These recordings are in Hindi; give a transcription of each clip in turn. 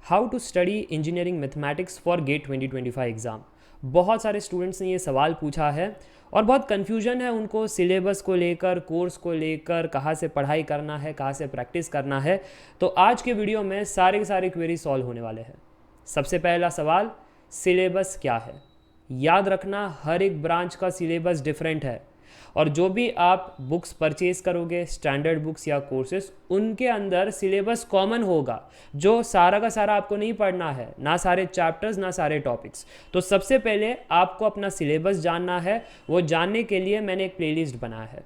How to study engineering mathematics for GATE 2025 exam. बहुत सारे स्टूडेंट्स ने ये सवाल पूछा है और बहुत कन्फ्यूजन है उनको सिलेबस को लेकर, कोर्स को लेकर, कहाँ से पढ़ाई करना है, कहाँ से प्रैक्टिस करना है। तो आज के वीडियो में सारे के सारे क्वेरी सॉल्व होने वाले हैं। सबसे पहला सवाल, सिलेबस क्या है। याद रखना हर एक ब्रांच का सिलेबस डिफरेंट है और जो भी आप बुक्स परचेज करोगे, स्टैंडर्ड बुक्स या कोर्सेज, उनके अंदर सिलेबस कॉमन होगा जो सारा का सारा आपको नहीं पढ़ना है, ना सारे चैप्टर्स ना सारे टॉपिक्स। तो सबसे पहले आपको अपना सिलेबस जानना है। वो जानने के लिए मैंने एक प्लेलिस्ट बनाया है,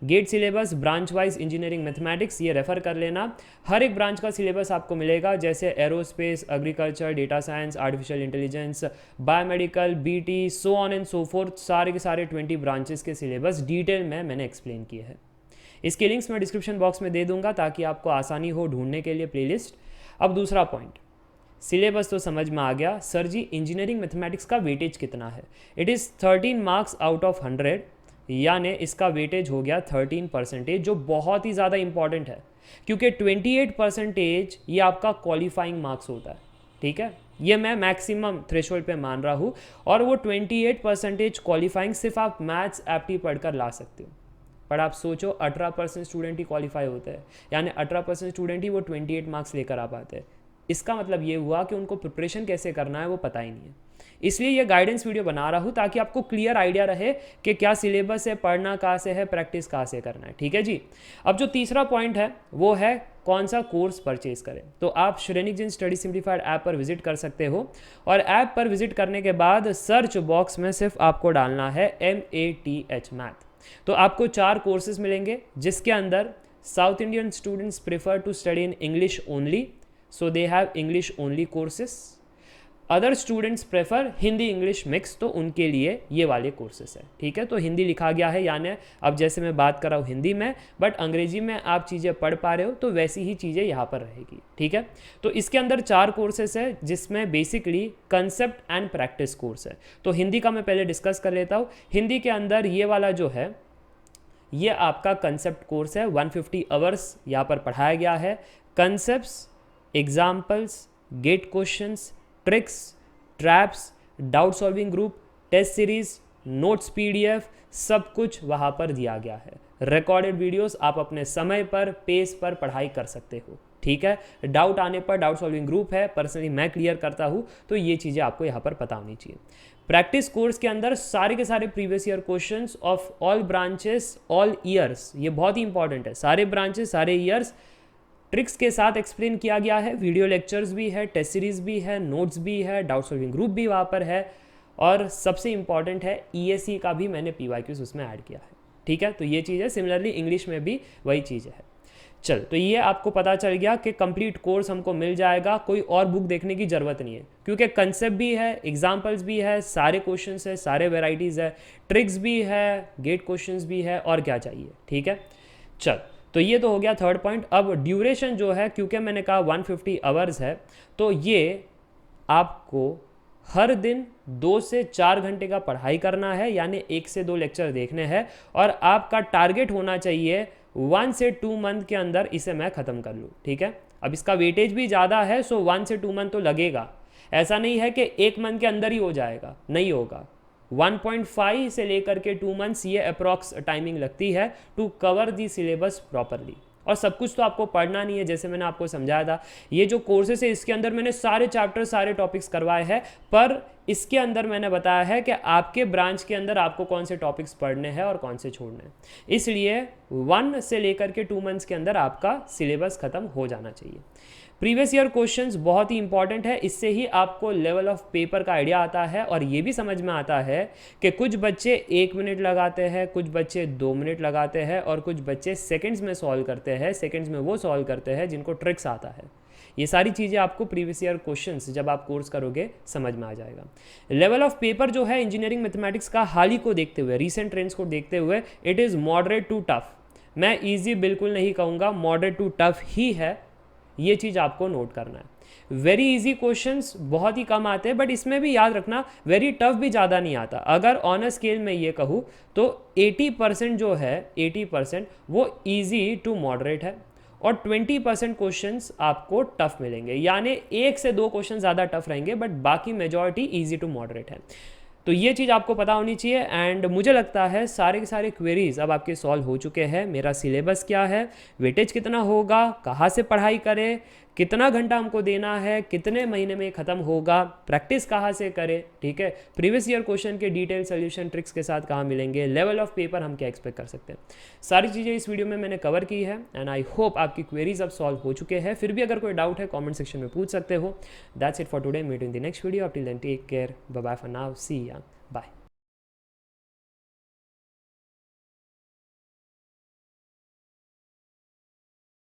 GATE syllabus branch wise engineering mathematics, ये रेफर कर लेना। हर एक ब्रांच का सिलेबस आपको मिलेगा, जैसे aerospace, agriculture, data science, artificial intelligence, biomedical, BT, so on and so fourth, सारे के सारे 20 ब्रांचेस के सिलेबस डिटेल में मैंने एक्सप्लेन किए हैं। इसके लिंक्स मैं डिस्क्रिप्शन बॉक्स में दे दूंगा ताकि आपको आसानी हो ढूंढने के लिए प्लेलिस्ट। अब दूसरा पॉइंट, सिलेबस तो समझ में आ गया। सर जी इंजीनियरिंग मैथमेटिक्स का वेटेज कितना है? It is 13 marks out of 100, यानी इसका वेटेज हो गया 13%, जो बहुत ही ज़्यादा इंपॉर्टेंट है क्योंकि 28% ये आपका क्वालिफाइंग मार्क्स होता है। ठीक है, ये मैं मैक्सिमम थ्रेशोल्ड पे मान रहा हूँ और वो 28% क्वालिफाइंग सिर्फ आप मैथ्स एप्टी पढ़कर ला सकते हो। पर आप सोचो 18% स्टूडेंट ही क्वालिफाई होते हैं, यानी 18% स्टूडेंट ही वो 28 मार्क्स लेकर आ पाते हैं। इसका मतलब ये हुआ कि उनको प्रिपरेशन कैसे करना है वो पता ही नहीं है। इसलिए ये गाइडेंस वीडियो बना रहा हूँ ताकि आपको क्लियर आइडिया रहे कि क्या सिलेबस है, पढ़ना कहाँ से है, प्रैक्टिस कहाँ से करना है। ठीक है जी। अब जो तीसरा पॉइंट है वो है कौन सा कोर्स परचेज करें। तो आप श्रेणिक जिन स्टडी सिंप्लीफाइड ऐप पर विजिट कर सकते हो और ऐप पर विजिट करने के बाद सर्च बॉक्स में सिर्फ आपको डालना है MATH मैथ। तो आपको 4 कोर्सेज मिलेंगे जिसके अंदर South Indian students prefer to study in English only, so they have English only courses. Other students prefer Hindi English mix, तो उनके लिए ये वाले कोर्सेस है। ठीक है, तो हिंदी लिखा गया है, यानी अब जैसे मैं बात कर रहा हूँ हिंदी में, बट अंग्रेजी में आप चीज़ें पढ़ पा रहे हो तो वैसी ही चीज़ें यहाँ पर रहेगी। ठीक है, तो इसके अंदर 4 कोर्सेस है जिसमें basically concept and practice course है। तो हिंदी का मैं पहले डिस्कस कर लेता हूँ। हिंदी के अंदर ये वाला जो है ये आपका कंसेप्ट कोर्स है। 150 आवर्स यहाँ पर पढ़ाया गया है। Concepts, examples, GATE questions, tricks, traps, doubt solving group, test series, notes PDF, सब कुछ वहाँ पर दिया गया है। रिकॉर्डेड वीडियोस, आप अपने समय पर, पेस पर पढ़ाई कर सकते हो। ठीक है, डाउट आने पर डाउट सॉल्विंग ग्रुप है, पर्सनली मैं क्लियर करता हूँ, तो ये चीज़ें आपको यहाँ पर पता होनी चाहिए। प्रैक्टिस कोर्स के अंदर सारे के सारे previous year questions of all branches, all years, ये बहुत ही इंपॉर्टेंट है। सारे ब्रांचेस, सारे ईयर्स ट्रिक्स के साथ एक्सप्लेन किया गया है। वीडियो लेक्चर्स भी है, टेस्ट सीरीज भी है, नोट्स भी है, डाउट सॉल्विंग ग्रुप भी वहाँ पर है और सबसे इंपॉर्टेंट है ESE का भी मैंने PYQs उसमें ऐड किया है। ठीक है, तो ये चीज़ है। सिमिलरली इंग्लिश में भी वही चीज़ है। चल, तो ये आपको पता चल गया कि कंप्लीट कोर्स हमको मिल जाएगा, कोई और बुक देखने की ज़रूरत नहीं है क्योंकि कंसेप्ट भी है, एग्जाम्पल्स भी है, सारे क्वेश्चंस है, सारे वेराइटीज़ है, ट्रिक्स भी है, गेट क्वेश्चंस भी है, और क्या चाहिए। ठीक है, चल, तो ये तो हो गया थर्ड पॉइंट। अब ड्यूरेशन जो है, क्योंकि मैंने कहा 150 आवर्स है, तो ये आपको हर दिन 2 से 4 घंटे का पढ़ाई करना है, यानी 1 से 2 लेक्चर देखने हैं और आपका टारगेट होना चाहिए 1 से 2 मंथ के अंदर इसे मैं ख़त्म कर लूँ। ठीक है, अब इसका वेटेज भी ज़्यादा है, सो 1 से 2 मंथ तो लगेगा। ऐसा नहीं है कि 1 मंथ के अंदर ही हो जाएगा, नहीं होगा। 1.5 से लेकर के 2 मंथ्स ये अप्रॉक्स टाइमिंग लगती है to cover the syllabus properly. और सब कुछ तो आपको पढ़ना नहीं है, जैसे मैंने आपको समझाया था। ये जो कोर्सेस है इसके अंदर मैंने सारे चैप्टर, सारे टॉपिक्स करवाए हैं, पर इसके अंदर मैंने बताया है कि आपके ब्रांच के अंदर आपको कौन से टॉपिक्स पढ़ने हैं और कौन से छोड़ने हैं। इसलिए 1 से लेकर के 2 मंथ्स के अंदर आपका सिलेबस खत्म हो जाना चाहिए। प्रीवियस ईयर क्वेश्चंस बहुत ही इंपॉर्टेंट है, इससे ही आपको लेवल ऑफ पेपर का आइडिया आता है और ये भी समझ में आता है कि कुछ बच्चे 1 मिनट लगाते हैं, कुछ बच्चे 2 मिनट लगाते हैं और कुछ बच्चे सेकंड्स में सॉल्व करते हैं। सेकंड्स में वो सॉल्व करते हैं जिनको ट्रिक्स आता है। ये सारी चीज़ें आपको प्रीवियस ईयर क्वेश्चंस जब आप कोर्स करोगे समझ में आ जाएगा। लेवल ऑफ पेपर जो है इंजीनियरिंग मैथमेटिक्स का हाल ही को देखते हुए, रीसेंट ट्रेंड्स को देखते हुए, it is moderate to tough. मैं ईजी बिल्कुल नहीं कहूँगा, मॉडरेट टू टफ ही है, ये चीज़ आपको नोट करना है। वेरी इजी क्वेश्चंस बहुत ही कम आते हैं, बट इसमें भी याद रखना वेरी टफ भी ज़्यादा नहीं आता। अगर ऑन अ स्केल में ये कहूँ तो 80% जो है, 80% वो इजी टू मॉडरेट है और 20% क्वेश्चंस आपको टफ मिलेंगे, यानी 1 से 2 क्वेश्चन ज़्यादा टफ रहेंगे, बट बाकी मेजॉरिटी ईजी टू मॉडरेट है। तो ये चीज़ आपको पता होनी चाहिए। एंड मुझे लगता है सारे के सारे क्वेरीज अब आपके सॉल्व हो चुके हैं। मेरा सिलेबस क्या है, वेटेज कितना होगा, कहाँ से पढ़ाई करें, कितना घंटा हमको देना है, कितने महीने में ख़त्म होगा, प्रैक्टिस कहाँ से करें, ठीक है, प्रीवियस ईयर क्वेश्चन के डिटेल सोल्यूशन ट्रिक्स के साथ कहाँ मिलेंगे, लेवल ऑफ पेपर हम क्या एक्सपेक्ट कर सकते हैं, सारी चीज़ें इस वीडियो में मैंने कवर की है। एंड आई होप आपकी क्वेरीज अब सॉल्व हो चुके हैं। फिर भी अगर कोई डाउट है कॉमेंट सेक्शन में पूछ सकते हो। That's it for today, meet in the next video. Till then take care, bye bye for now, see ya, bye.